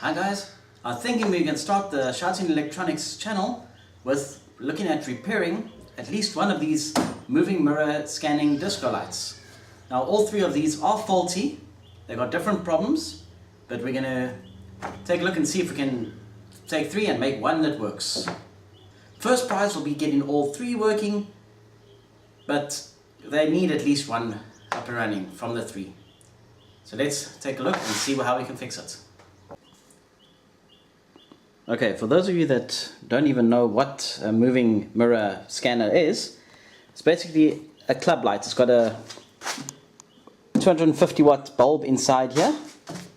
Hi guys, I'm thinking we can start the Shouting Electronics channel with looking at repairing at least one of these moving mirror scanning disco lights. Now all three of these are faulty, they've got different problems, but we're going to take a look and see if we can take three and make one that works. First prize will be getting all three working, but they need at least one up and running from the three. So let's take a look and see how we can fix it. Okay, for those of you that don't even know what a moving mirror scanner is, it's basically a club light. It's got a 250 watt bulb inside here.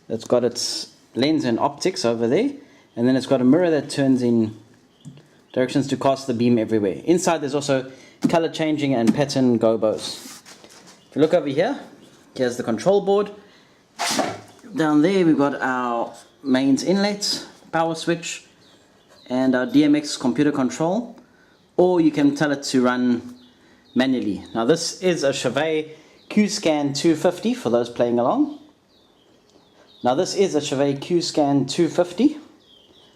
It's got its lens and optics over there, and then it's got a mirror that turns in directions to cast the beam everywhere. Inside there's also color changing and pattern gobos. If you look over here, here's the control board. Down there we've got our mains inlet, power switch, and our DMX computer control, or you can tell it to run manually. Now this is a Chauvet Q-Scan 250 for those playing along. Now this is a Chauvet Q-Scan 250.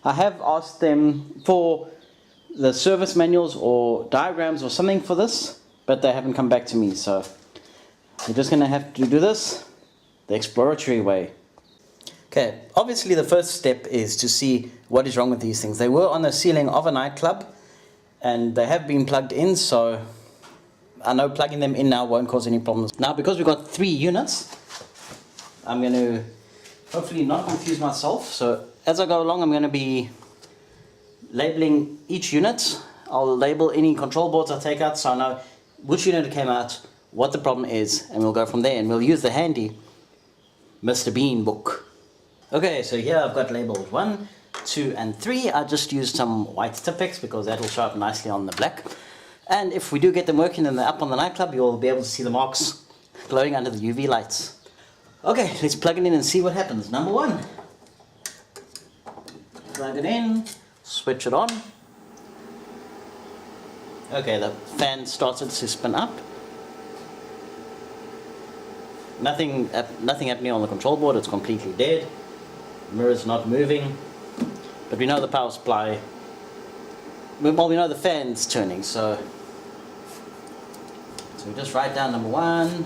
I have asked them for the service manuals or diagrams or something for this, but they haven't come back to me, so we're just going to have to do this the exploratory way. Okay, obviously the first step is to see what is wrong with these things. They were on the ceiling of a nightclub and they have been plugged in, so I know plugging them in now won't cause any problems. Now because we've got three units, I'm going to hopefully not confuse myself. So as I go along, I'm going to be labeling each unit. I'll label any control boards I take out so I know which unit came out, what the problem is, and we'll go from there, and we'll use the handy Mr. Bean book. Okay, so here I've got labeled 1, 2 and 3. I just used some white Tipp-Ex because that will show up nicely on the black. And if we do get them working and they're up on the nightclub, you'll be able to see the marks glowing under the UV lights. Okay, let's plug it in and see what happens. Number 1. Plug it in, switch it on. Okay, the fan started to spin up. Nothing happening on the control board, it's completely dead. The mirror's not moving, but we know the power supply, well, we know the fan's turning, so we just write down number 1,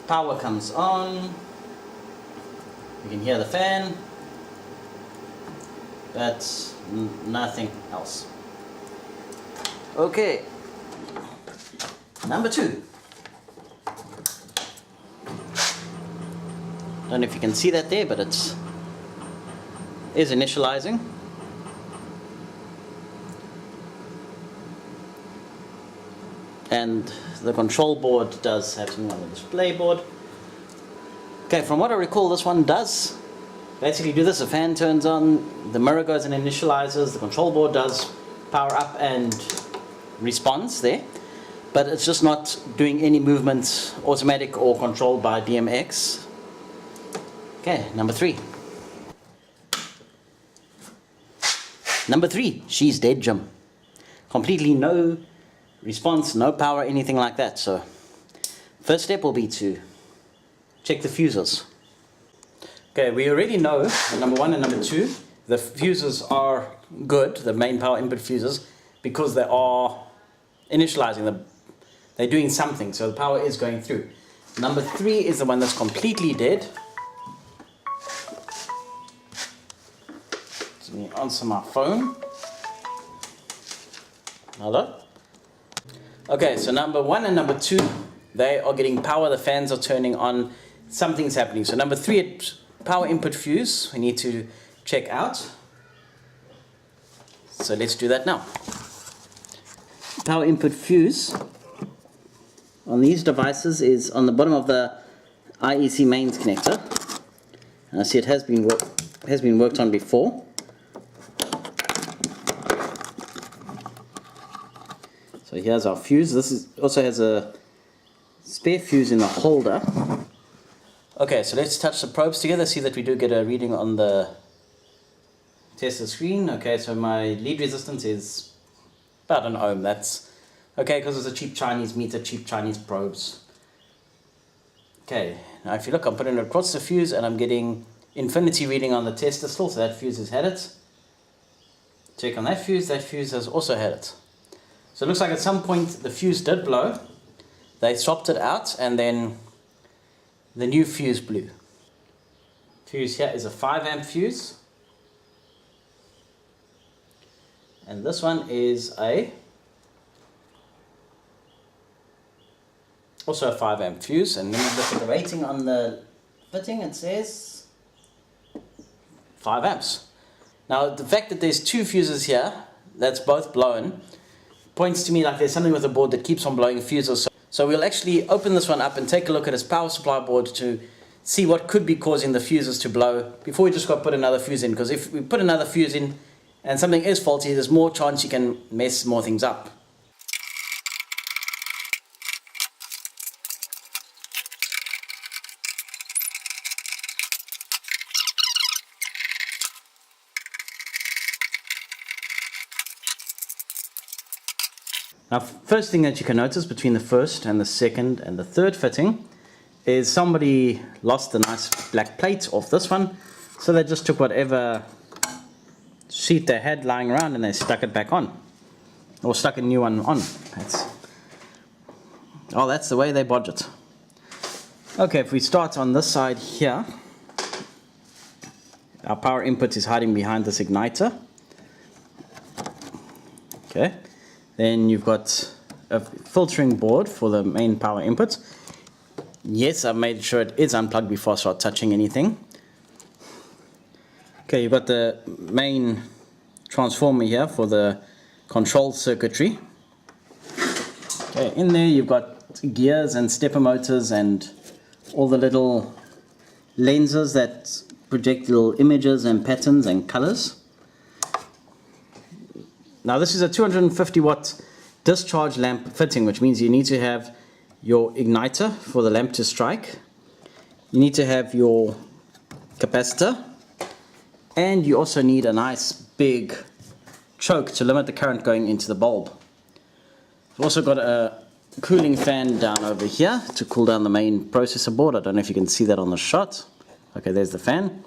power comes on, you can hear the fan, but nothing else. Okay, number 2. Don't know if you can see that there, but it is initializing. And the control board does have something on the display board. Okay, from what I recall, this one does basically do this. The fan turns on, the mirror goes and initializes, the control board does power up and response there. But it's just not doing any movement, automatic or controlled by DMX. Okay, number 3. Number 3, she's dead, Jim. Completely no response, no power, anything like that. So, first step will be to check the fuses. Okay, we already know number 1 and number 2, the fuses are good, the main power input fuses, because they are initializing, they're doing something, so the power is going through. Number 3 is the one that's completely dead. Let me answer my phone. Hello? Okay, so number 1 and number 2, they are getting power, the fans are turning on, something's happening. So number 3, power input fuse, we need to check out. So let's do that now. Power input fuse on these devices is on the bottom of the IEC mains connector. And I see it has been worked on before. So here's our fuse. This also has a spare fuse in the holder. Okay, so let's touch the probes together, see that we do get a reading on the tester screen. Okay, so my lead resistance is about an ohm. That's okay because it's a cheap Chinese meter, cheap Chinese probes. Okay, now if you look, I'm putting it across the fuse and I'm getting infinity reading on the tester still, so that fuse has had it. Check on that fuse has also had it. So it looks like at some point the fuse did blow, they swapped it out, and then the new fuse blew. Fuse here is a 5 amp fuse, and this one is also a 5 amp fuse. And then we look at the rating on the fitting, it says 5 amps. Now the fact that there's 2 fuses here that's both blown points to me like there's something with the board that keeps on blowing fuses. So we'll actually open this one up and take a look at its power supply board to see what could be causing the fuses to blow before we just go put another fuse in, because if we put another fuse in and something is faulty, there's more chance you can mess more things up. Now, first thing that you can notice between the first and the second and the third fitting is somebody lost the nice black plate off this one, so they just took whatever sheet they had lying around and they stuck it back on, or stuck a new one on. That's the way they bodge it. Okay, if we start on this side here, our power input is hiding behind this igniter. Okay. Then you've got a filtering board for the main power input. Yes, I've made sure it is unplugged before I start touching anything. Okay, you've got the main transformer here for the control circuitry. Okay, in there you've got gears and stepper motors and all the little lenses that project little images and patterns and colors. Now this is a 250 watt discharge lamp fitting, which means you need to have your igniter for the lamp to strike. You need to have your capacitor, and you also need a nice big choke to limit the current going into the bulb. We've also got a cooling fan down over here to cool down the main processor board. I don't know if you can see that on the shot. Okay, there's the fan.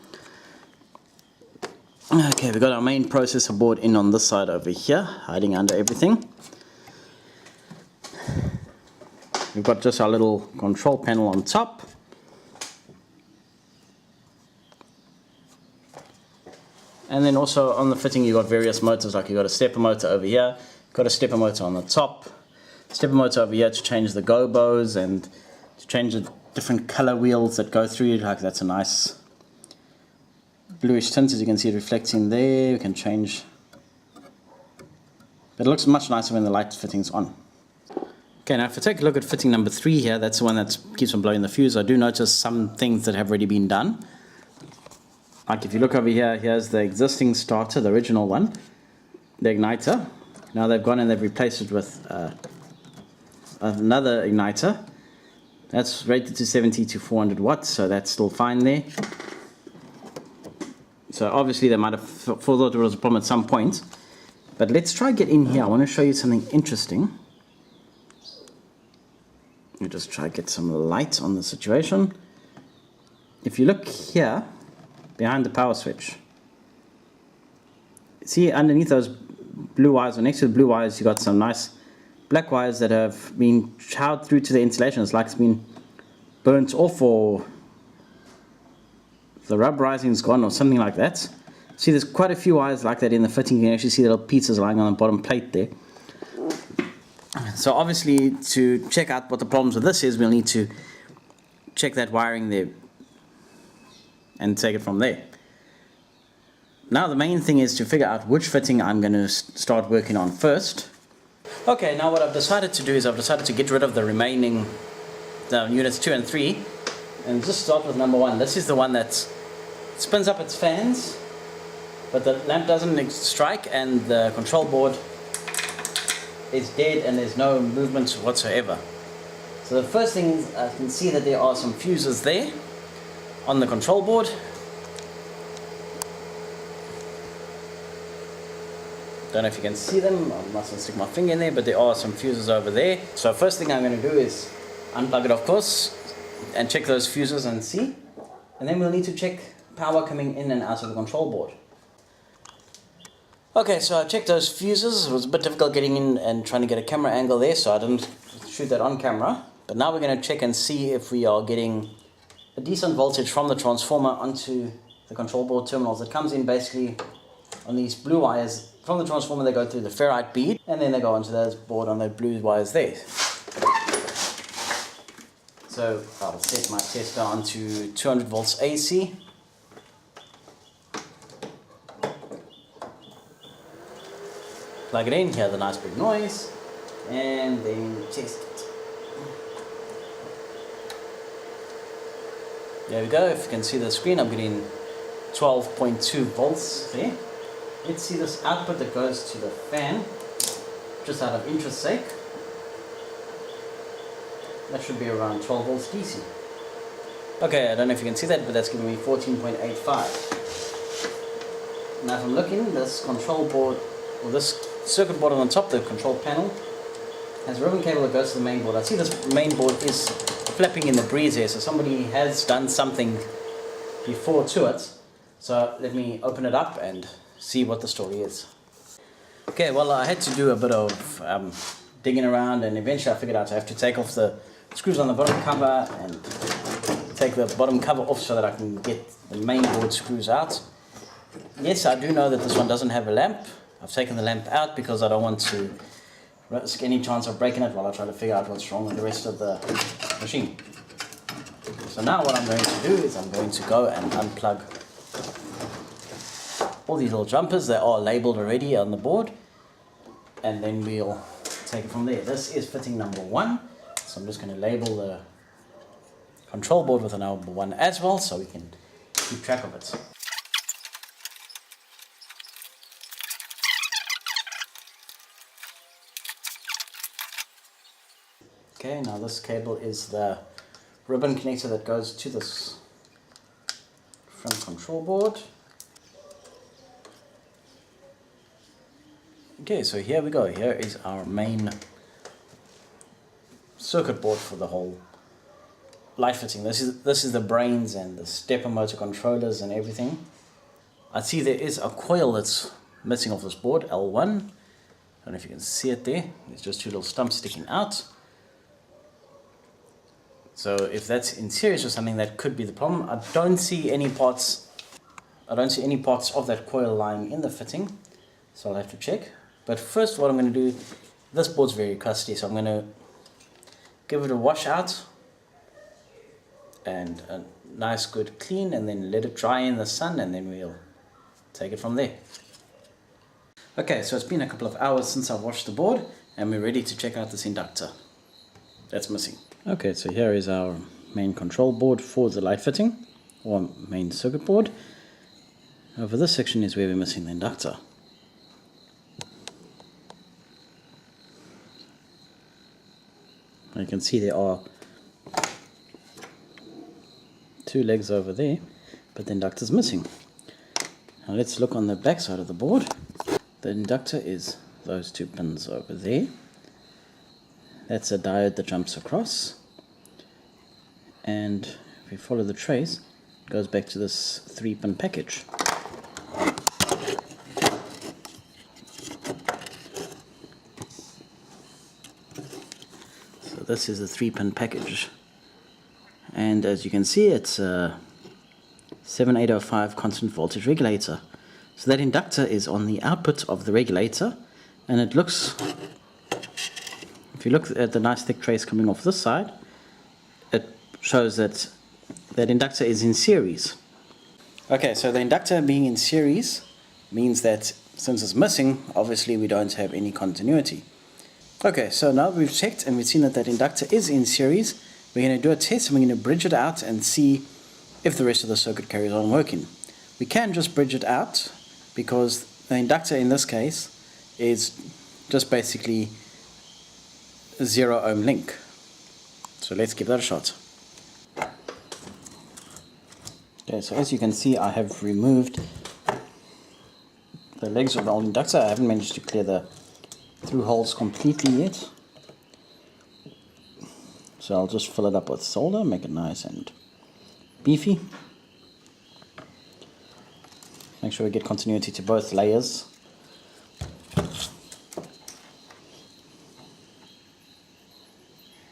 Okay, we've got our main processor board in on this side over here, hiding under everything. We've got just our little control panel on top. And then also on the fitting you've got various motors, like you've got a stepper motor over here, you've got a stepper motor on the top, stepper motor over here to change the gobos and to change the different color wheels that go through it. Like that's a nice bluish tint, as you can see it reflecting there. We can change, but it looks much nicer when the light fitting's on. Okay, now if I take a look at fitting number 3 here, that's the one that keeps on blowing the fuse. I do notice some things that have already been done. Like if you look over here, here's the existing starter, the original one, the igniter. Now they've gone and they've replaced it with another igniter. That's rated to 70 to 400 watts, so that's still fine there. So obviously they might have thought there was a problem at some point. But let's try get in here. I want to show you something interesting. Let me just try get some light on the situation. If you look here, behind the power switch, see underneath those blue wires, or next to the blue wires, you got some nice black wires that have been chowed through to the insulation. It's like it's been burnt off, or the rubberizing's gone, or something like that. See, there's quite a few wires like that in the fitting. You can actually see little pieces lying on the bottom plate there. So obviously, to check out what the problems with this is, we'll need to check that wiring there and take it from there. Now the main thing is to figure out which fitting I'm going to start working on first. Okay, now what I've decided to do is I've decided to get rid of the remaining units 2 and 3 and just start with number 1. This is the one that spins up its fans, but the lamp doesn't strike and the control board is dead and there's no movement whatsoever. So the first thing is I can see that there are some fuses there on the control board. Don't know if you can see them, I mustn't stick my finger in there, but there are some fuses over there. So first thing I'm going to do is unplug it, of course, and check those fuses and see. And then we'll need to check power coming in and out of the control board. Okay, so I checked those fuses. It was a bit difficult getting in and trying to get a camera angle there, so I didn't shoot that on camera. But now we're going to check and see if we are getting a decent voltage from the transformer onto the control board terminals. It comes in basically on these blue wires. From the transformer they go through the ferrite bead, and then they go onto the board on the blue wires there. So I'll set my tester onto 200 volts AC. Plug it in, hear the nice big noise, and then test it. There we go. If you can see the screen, I'm getting 12.2 volts there. Let's see this output that goes to the fan, just out of interest sake. That should be around 12 volts DC. Okay, I don't know if you can see that, but that's giving me 14.85. Now if I'm looking, this control board, or this circuit board on top, the control panel, has a ribbon cable that goes to the main board. I see this main board is flapping in the breeze here, so somebody has done something before to it. So let me open it up and see what the story is. Okay, well I had to do a bit of digging around, and eventually I figured out I have to take off the screws on the bottom cover and take the bottom cover off so that I can get the main board screws out. Yes, I do know that this one doesn't have a lamp. I've taken the lamp out because I don't want to risk any chance of breaking it while I try to figure out what's wrong with the rest of the machine. So now what I'm going to do is I'm going to go and unplug all these little jumpers. They are labeled already on the board, and then we'll take it from there. This is fitting number 1, so I'm just going to label the control board with a number 1 as well, so we can keep track of it. Okay, now this cable is the ribbon connector that goes to this front control board. Okay, so here we go. Here is our main circuit board for the whole light fitting. This is the brains and the stepper motor controllers and everything. I see there is a coil that's missing off this board, L1. I don't know if you can see it there. There's just 2 little stumps sticking out. So if that's in series or something, that could be the problem. I don't see any parts of that coil lying in the fitting, so I'll have to check. But first what I'm going to do, this board's very crusty, so I'm going to give it a wash out and a nice good clean, and then let it dry in the sun, and then we'll take it from there. Okay, so it's been a couple of hours since I washed the board, and we're ready to check out this inductor that's missing. Okay, so here is our main control board for the light fitting, or main circuit board. Over this section is where we're missing the inductor. You can see there are 2 legs over there, but the inductor is missing. Now let's look on the back side of the board. The inductor is those 2 pins over there. That's a diode that jumps across, and if we follow the trace, it goes back to this 3-pin package. So this is a 3-pin package, and as you can see, it's a 7805 constant voltage regulator. So that inductor is on the output of the regulator, and it looks, if you look at the nice thick trace coming off this side, it shows that that inductor is in series. Okay, so the inductor being in series means that since it's missing, obviously we don't have any continuity. Okay, so now we've checked and we've seen that that inductor is in series. We're going to do a test, and we're going to bridge it out and see if the rest of the circuit carries on working. We can just bridge it out because the inductor in this case is just basically a 0 ohm link. So let's give that a shot. Okay, so as you can see, I have removed the legs of the old inductor. I haven't managed to clear the through holes completely yet. So I'll just fill it up with solder, make it nice and beefy. Make sure we get continuity to both layers.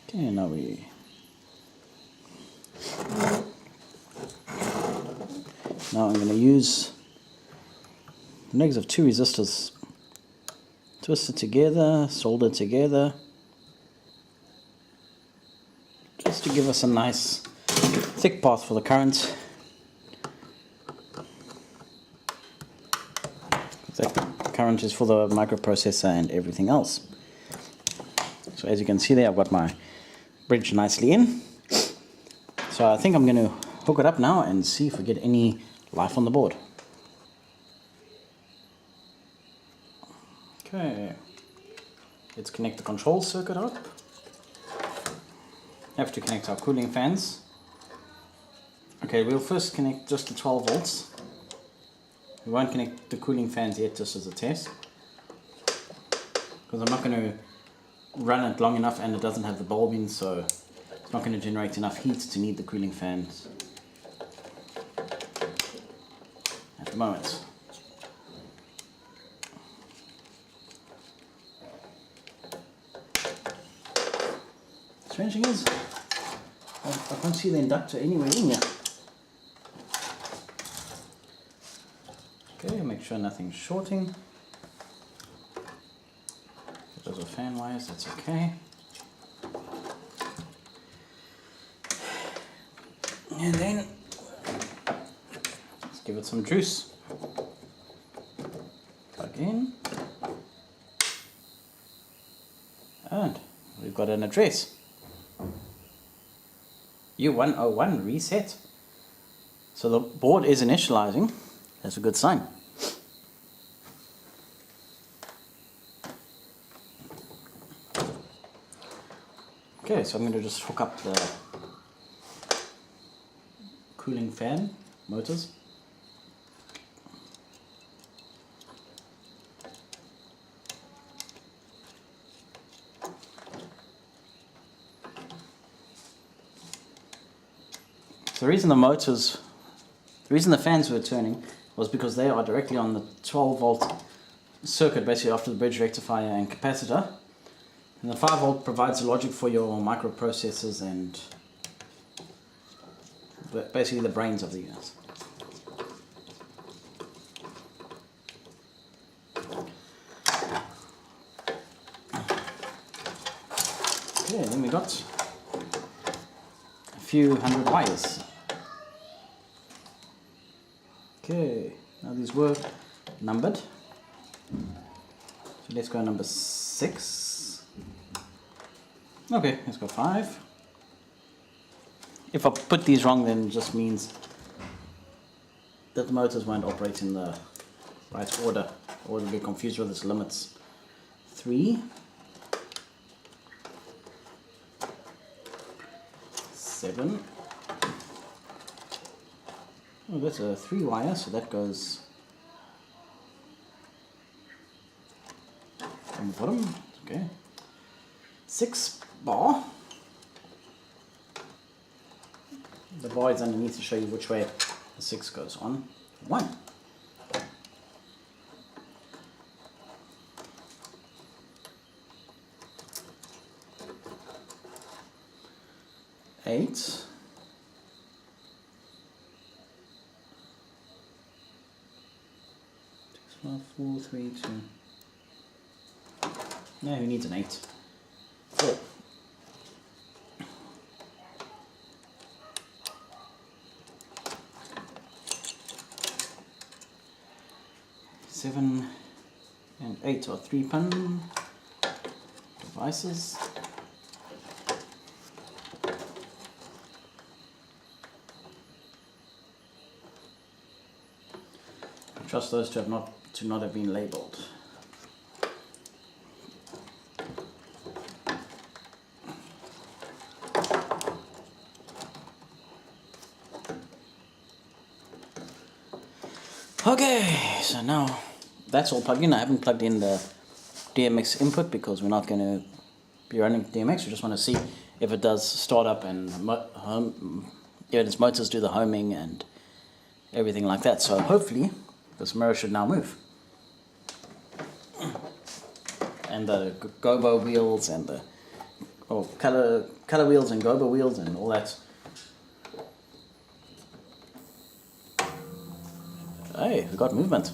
Okay, now I'm going to use the legs of 2 resistors, twist it together, solder it together, just to give us a nice thick path for the current. That current is for the microprocessor and everything else. So as you can see there, I've got my bridge nicely in. So I think I'm going to hook it up now and see if we get any life on the board. Okay, let's connect the control circuit up. Have to connect our cooling fans. Okay, we'll first connect just the 12 volts. We won't connect the cooling fans yet, just as a test, because I'm not going to run it long enough and it doesn't have the bulb in, so it's not going to generate enough heat to need the cooling fans at the moment. Strange thing is, I can't see the inductor anywhere in here. Okay, make sure nothing's shorting. If those are fan wires, that's okay. And then let's give it some juice. Plug in. And we've got an address. U101 reset. So the board is initializing. That's a good sign. Okay, so I'm going to just hook up the cooling fan motors. So the reason the fans were turning was because they are directly on the 12 volt circuit, basically after the bridge rectifier and capacitor. And the 5 volt provides the logic for your microprocessors and basically the brains of the units. Okay, then we got a few hundred wires. Okay, now these were numbered. So let's go number 6. Okay, let's go 5. If I put these wrong, then it just means that the motors won't operate in the right order, or they'll get confused with its limits. 3. 7. Oh, that's a 3 wire, so that goes on the bottom. Okay. 6 bar. The bar is underneath to show you which way the 6 goes on. 1. 8. 6, 5, 4, 3, 2. No, who needs an 8? 4. 7 and 8 are 3-pin devices. I trust those to not have been labeled. Okay, so now that's all plugged in. I haven't plugged in the DMX input because we're not going to be running DMX. We just want to see if it does start up and its motors do the homing and everything like that. So hopefully this mirror should now move. And the gobo wheels and the color wheels and gobo wheels and all that. Hey, we got movement.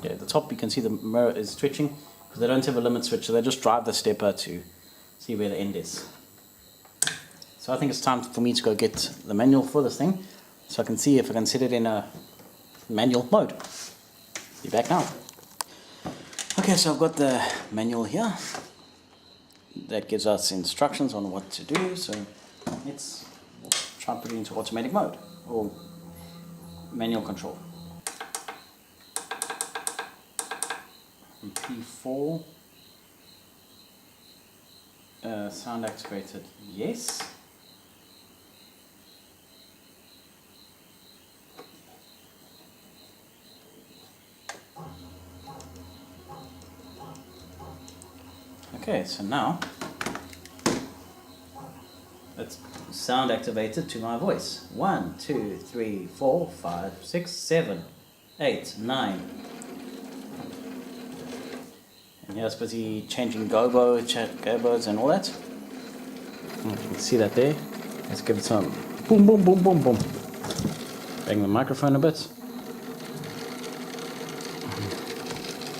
Yeah, at the top you can see the mirror is twitching because they don't have a limit switch, so they just drive the stepper to see where the end is. So I think it's time for me to go get the manual for this thing so I can see if I can set it in a manual mode. Be back now. Okay, so I've got the manual here that gives us instructions on what to do, so let's try and put it into automatic mode or manual control. P4 sound activated, yes. Okay, so now it's sound activated to my voice. 1, 2, 3, 4, 5, 6, 7, 8, 9. And here's busy changing gobos and all that. You can see that there. Let's give it some boom, boom, boom, boom, boom. Bang the microphone a bit.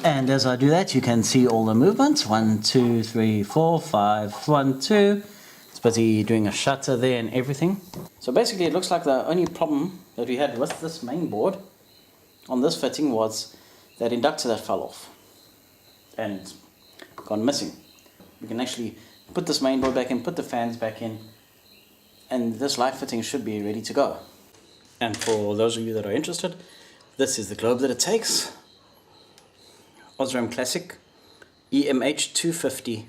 And as I do that, you can see all the movements. 1, 2, 3, 4, 5, 1, 2. It's busy doing a shutter there and everything. So basically it looks like the only problem that we had with this main board on this fitting was that inductor that fell off and gone missing. We can actually put this main board back in, put the fans back in, and this light fitting should be ready to go. And for those of you that are interested, this is the globe that it takes. Osram Classic EMH 250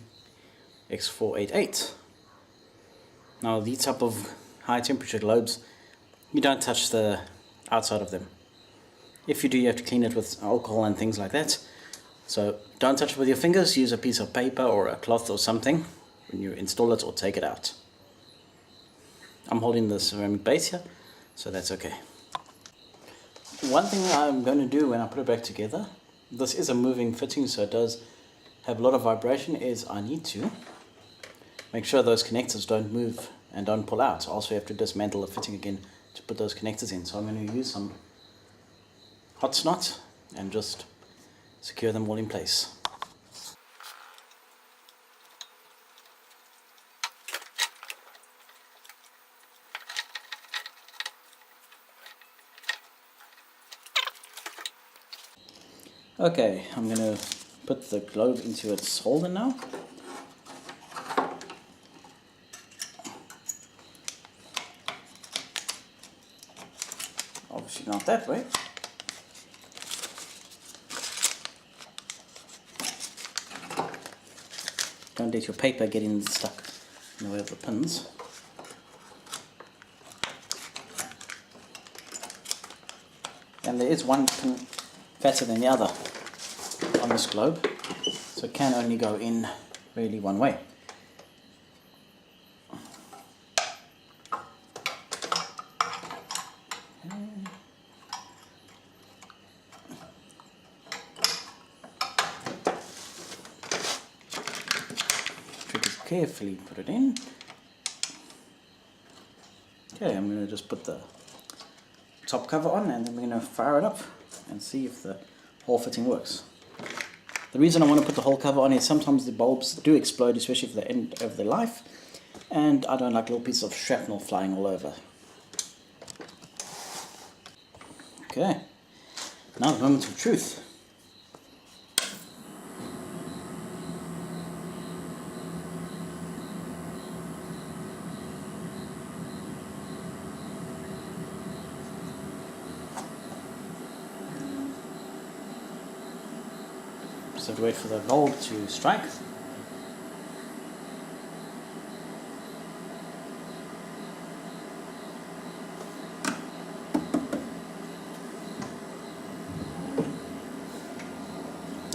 X488. Now these type of high temperature globes, you don't touch the outside of them. If you do, you have to clean it with alcohol and things like that. So don't touch it with your fingers, use a piece of paper or a cloth or something when you install it or take it out. I'm holding the ceramic base here, so that's okay. One thing I'm going to do when I put it back together, this is a moving fitting, so it does have a lot of vibration, is I need to make sure those connectors don't move and don't pull out. I also have to dismantle the fitting again to put those connectors in. So I'm going to use some hot snot and just secure them all in place. Okay, I'm going to put the globe into its holder now. Obviously not that way. Don't let your paper get stuck in the way of the pins. And there is one pin fatter than the other on this globe, so it can only go in really one way. Carefully put it in. Okay, I'm going to just put the top cover on and then we're going to fire it up and see if the whole fitting works. The reason I want to put the whole cover on is sometimes the bulbs do explode, especially for the end of their life, and I don't like little pieces of shrapnel flying all over. Okay, now the moment of truth. Just have to wait for the bulb to strike.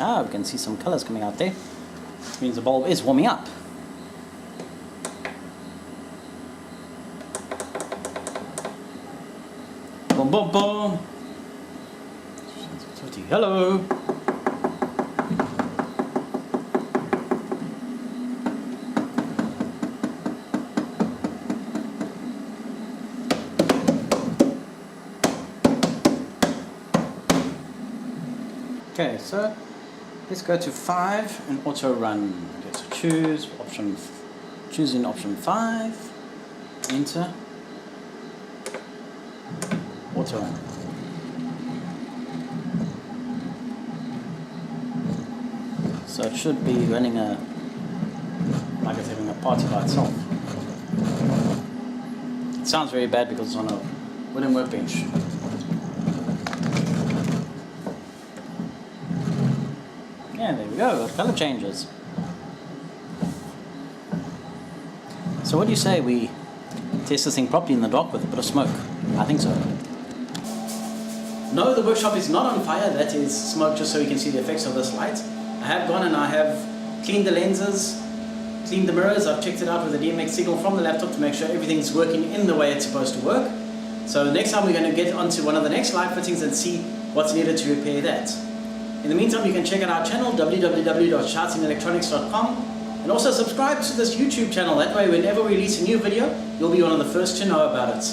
Ah, we can see some colors coming out there. Which means the bulb is warming up. Boom, boom, boom. Hello. Okay, so let's go to 5 and auto run. Okay, so choose in option 5, enter, auto run. So it should be running like it's having a party by itself. It sounds very bad because it's on a wooden workbench. Yeah, there we go, color changes. So what do you say we test this thing properly in the dark with a bit of smoke? I think so. No, the workshop is not on fire, that is smoke just so you can see the effects of this light. I have gone and I have cleaned the lenses, cleaned the mirrors, I've checked it out with a DMX signal from the laptop to make sure everything's working in the way it's supposed to work. So next time we're going to get onto one of the next light fittings and see what's needed to repair that. In the meantime, you can check out our channel, www.ShoutingElectronics.com, and also subscribe to this YouTube channel. That way, whenever we release a new video, you'll be one of the first to know about it.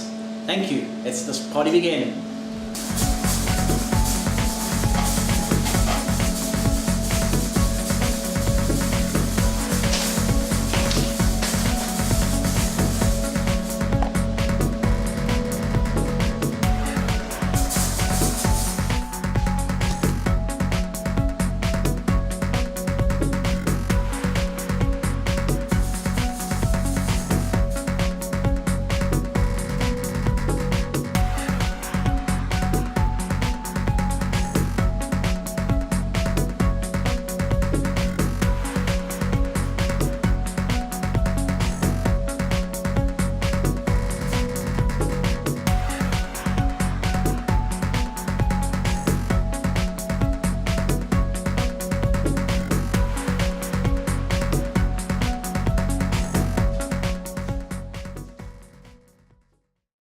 Thank you. Let's this party begin.